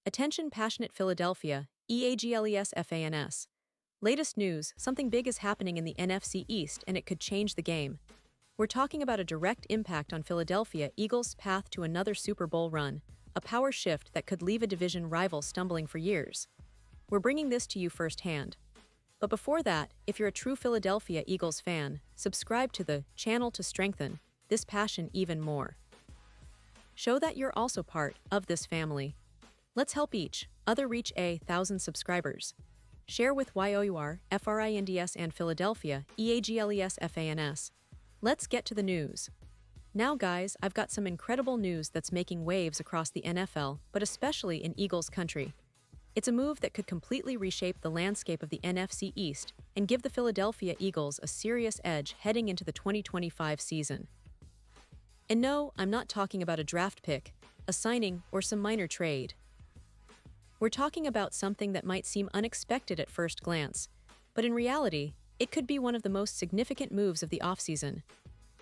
Attention passionate Philadelphia, EAGLES FANS. Latest news, something big is happening in the NFC East and it could change the game. We're talking about a direct impact on Philadelphia Eagles' path to another Super Bowl run, a power shift that could leave a division rival stumbling for years. We're bringing this to you firsthand. But before that, if you're a true Philadelphia Eagles fan, subscribe to the channel to strengthen this passion even more. Show that you're also part of this family. Let's help each other reach 1,000 subscribers. Share with YOUR, FRINDS and Philadelphia, EAGLES FANS. Let's get to the news. Now guys, I've got some incredible news that's making waves across the NFL, but especially in Eagles country. It's a move that could completely reshape the landscape of the NFC East and give the Philadelphia Eagles a serious edge heading into the 2025 season. And no, I'm not talking about a draft pick, a signing, or some minor trade. We're talking about something that might seem unexpected at first glance, but in reality, it could be one of the most significant moves of the offseason.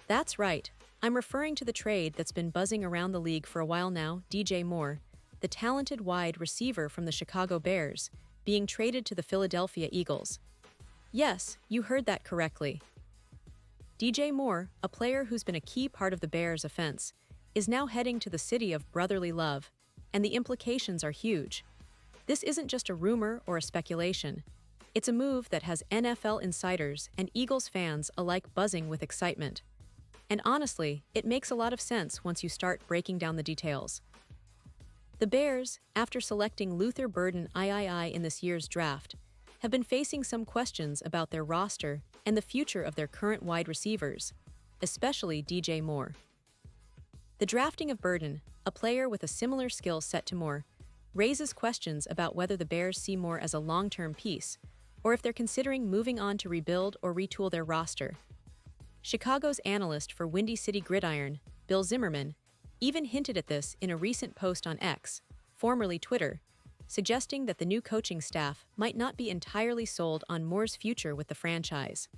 That's right, I'm referring to the trade that's been buzzing around the league for a while now, DJ Moore, the talented wide receiver from the Chicago Bears, being traded to the Philadelphia Eagles. Yes, you heard that correctly. DJ Moore, a player who's been a key part of the Bears' offense, is now heading to the city of brotherly love, and the implications are huge. This isn't just a rumor or a speculation. It's a move that has NFL insiders and Eagles fans alike buzzing with excitement. And honestly, it makes a lot of sense once you start breaking down the details. The Bears, after selecting Luther Burden III in this year's draft, have been facing some questions about their roster and the future of their current wide receivers, especially DJ Moore. The drafting of Burden, a player with a similar skill set to Moore, raises questions about whether the Bears see Moore as a long-term piece, or if they're considering moving on to rebuild or retool their roster. Chicago's analyst for Windy City Gridiron, Bill Zimmerman, even hinted at this in a recent post on X, formerly Twitter, suggesting that the new coaching staff might not be entirely sold on Moore's future with the franchise.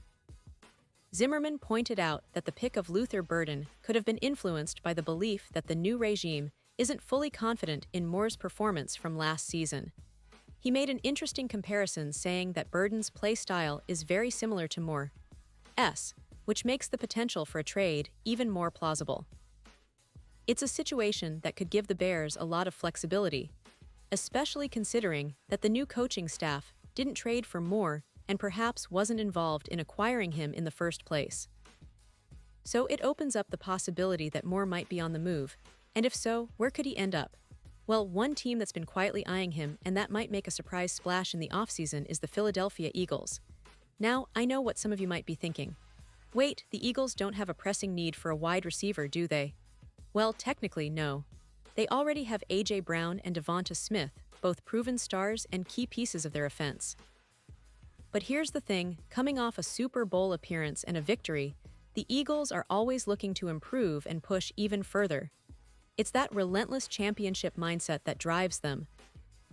Zimmerman pointed out that the pick of Luther Burden could have been influenced by the belief that the new regime isn't fully confident in Moore's performance from last season. He made an interesting comparison saying that Burden's play style is very similar to Moore's, which makes the potential for a trade even more plausible. It's a situation that could give the Bears a lot of flexibility, especially considering that the new coaching staff didn't trade for Moore and perhaps wasn't involved in acquiring him in the first place. So it opens up the possibility that Moore might be on the move, and if so, where could he end up? Well, one team that's been quietly eyeing him and that might make a surprise splash in the offseason is the Philadelphia Eagles. Now, I know what some of you might be thinking. Wait, the Eagles don't have a pressing need for a wide receiver, do they? Well, technically, no. They already have A.J. Brown and Devonta Smith, both proven stars and key pieces of their offense. But here's the thing, coming off a Super Bowl appearance and a victory, the Eagles are always looking to improve and push even further. It's that relentless championship mindset that drives them.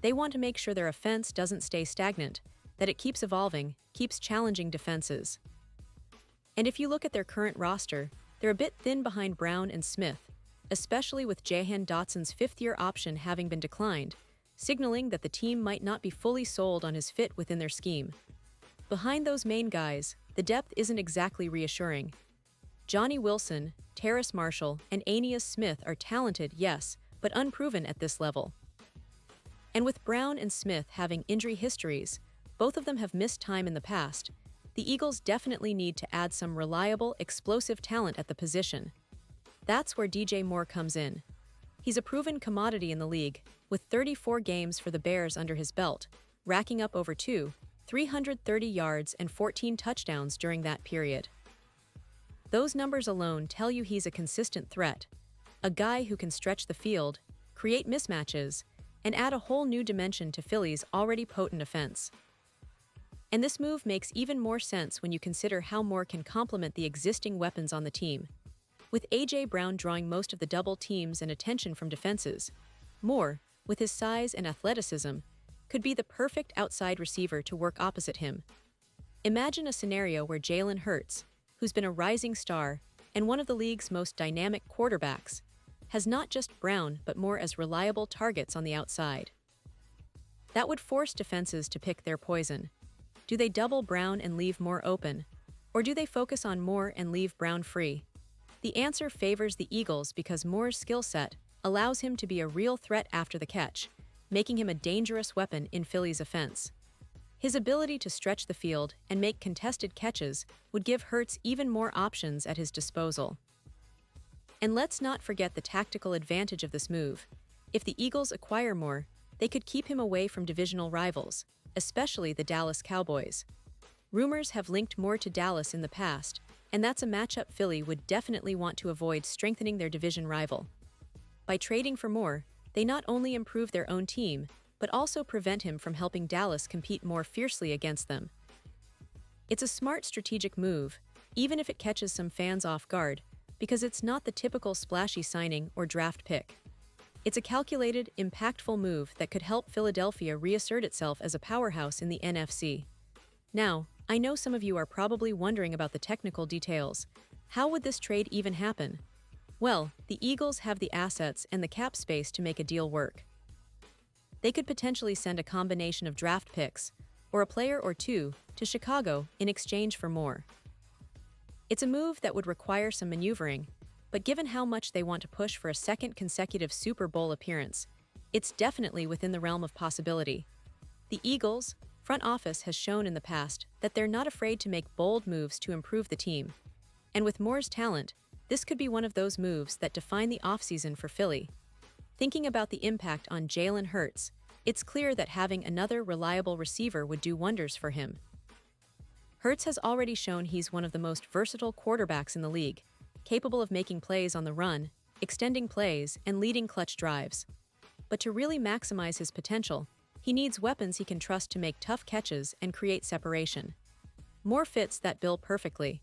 They want to make sure their offense doesn't stay stagnant, that it keeps evolving, keeps challenging defenses. And if you look at their current roster, they're a bit thin behind Brown and Smith, especially with Jahan Dotson's fifth-year option having been declined, signaling that the team might not be fully sold on his fit within their scheme. Behind those main guys, the depth isn't exactly reassuring. Johnny Wilson, Terrace Marshall, and Aeneas Smith are talented, yes, but unproven at this level. And with Brown and Smith having injury histories, both of them have missed time in the past, the Eagles definitely need to add some reliable, explosive talent at the position. That's where DJ Moore comes in. He's a proven commodity in the league, with 34 games for the Bears under his belt, racking up over 330 yards and 14 touchdowns during that period. Those numbers alone tell you he's a consistent threat, a guy who can stretch the field, create mismatches, and add a whole new dimension to Philly's already potent offense. And this move makes even more sense when you consider how Moore can complement the existing weapons on the team. With A.J. Brown drawing most of the double teams and attention from defenses, Moore, with his size and athleticism, could be the perfect outside receiver to work opposite him. Imagine a scenario where Jalen Hurts, who's been a rising star and one of the league's most dynamic quarterbacks, has not just Brown but Moore as reliable targets on the outside. That would force defenses to pick their poison. Do they double Brown and leave Moore open? Or do they focus on Moore and leave Brown free? The answer favors the Eagles because Moore's skill set allows him to be a real threat after the catch, making him a dangerous weapon in Philly's offense. His ability to stretch the field and make contested catches would give Hurts even more options at his disposal. And let's not forget the tactical advantage of this move. If the Eagles acquire Moore, they could keep him away from divisional rivals, especially the Dallas Cowboys. Rumors have linked Moore to Dallas in the past, and that's a matchup Philly would definitely want to avoid, strengthening their division rival. By trading for Moore, they not only improve their own team, but also prevent him from helping Dallas compete more fiercely against them. It's a smart strategic move, even if it catches some fans off guard, because it's not the typical splashy signing or draft pick. It's a calculated, impactful move that could help Philadelphia reassert itself as a powerhouse in the NFC. Now, I know some of you are probably wondering about the technical details. How would this trade even happen? Well, the Eagles have the assets and the cap space to make a deal work. They could potentially send a combination of draft picks, or a player or two, to Chicago in exchange for Moore. It's a move that would require some maneuvering, but given how much they want to push for a second consecutive Super Bowl appearance, it's definitely within the realm of possibility. The Eagles' front office has shown in the past that they're not afraid to make bold moves to improve the team. And with Moore's talent, this could be one of those moves that define the offseason for Philly. Thinking about the impact on Jalen Hurts, it's clear that having another reliable receiver would do wonders for him. Hurts has already shown he's one of the most versatile quarterbacks in the league, capable of making plays on the run, extending plays, and leading clutch drives. But to really maximize his potential, he needs weapons he can trust to make tough catches and create separation. Moore fits that bill perfectly.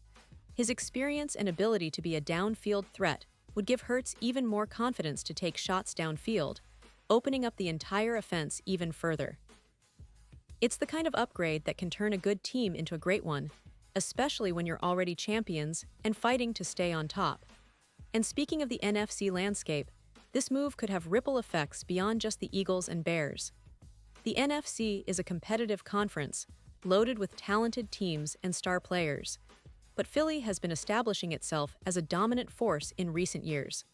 His experience and ability to be a downfield threat would give Hurts even more confidence to take shots downfield, opening up the entire offense even further. It's the kind of upgrade that can turn a good team into a great one, especially when you're already champions and fighting to stay on top. And speaking of the NFC landscape, this move could have ripple effects beyond just the Eagles and Bears. The NFC is a competitive conference, loaded with talented teams and star players. But Philly has been establishing itself as a dominant force in recent years.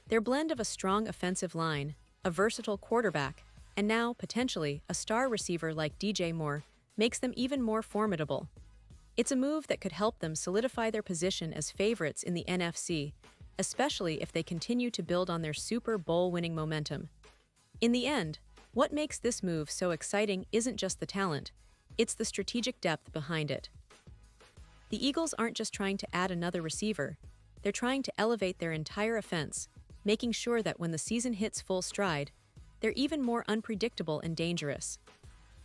Their blend of a strong offensive line, a versatile quarterback, and now, potentially, a star receiver like DJ Moore makes them even more formidable. It's a move that could help them solidify their position as favorites in the NFC, especially if they continue to build on their Super Bowl winning momentum. In the end, what makes this move so exciting isn't just the talent, it's the strategic depth behind it. The Eagles aren't just trying to add another receiver, they're trying to elevate their entire offense, making sure that when the season hits full stride, they're even more unpredictable and dangerous.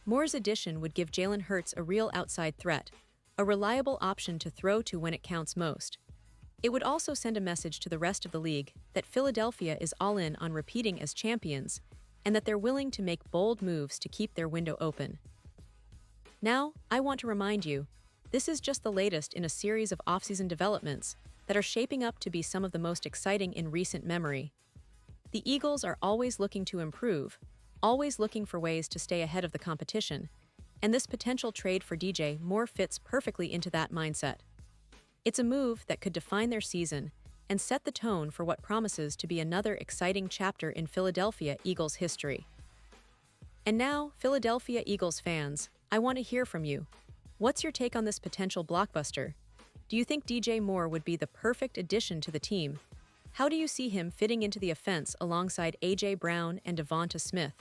Moore's addition would give Jalen Hurts a real outside threat, a reliable option to throw to when it counts most. It would also send a message to the rest of the league that Philadelphia is all in on repeating as champions, and that they're willing to make bold moves to keep their window open. Now, I want to remind you, this is just the latest in a series of offseason developments that are shaping up to be some of the most exciting in recent memory. The Eagles are always looking to improve, always looking for ways to stay ahead of the competition, and this potential trade for DJ Moore fits perfectly into that mindset. It's a move that could define their season and set the tone for what promises to be another exciting chapter in Philadelphia Eagles history. And now, Philadelphia Eagles fans, I want to hear from you. What's your take on this potential blockbuster? Do you think DJ Moore would be the perfect addition to the team? How do you see him fitting into the offense alongside A.J. Brown and Devonta Smith?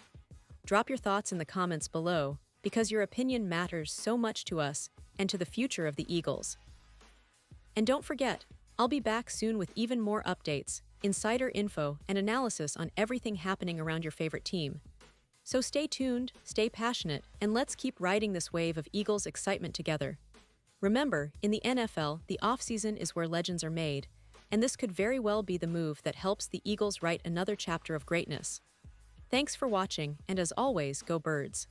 Drop your thoughts in the comments below, because your opinion matters so much to us and to the future of the Eagles. And don't forget, I'll be back soon with even more updates, insider info, and analysis on everything happening around your favorite team. So stay tuned, stay passionate, and let's keep riding this wave of Eagles excitement together. Remember, in the NFL, the offseason is where legends are made, and this could very well be the move that helps the Eagles write another chapter of greatness. Thanks for watching, and as always, go Birds.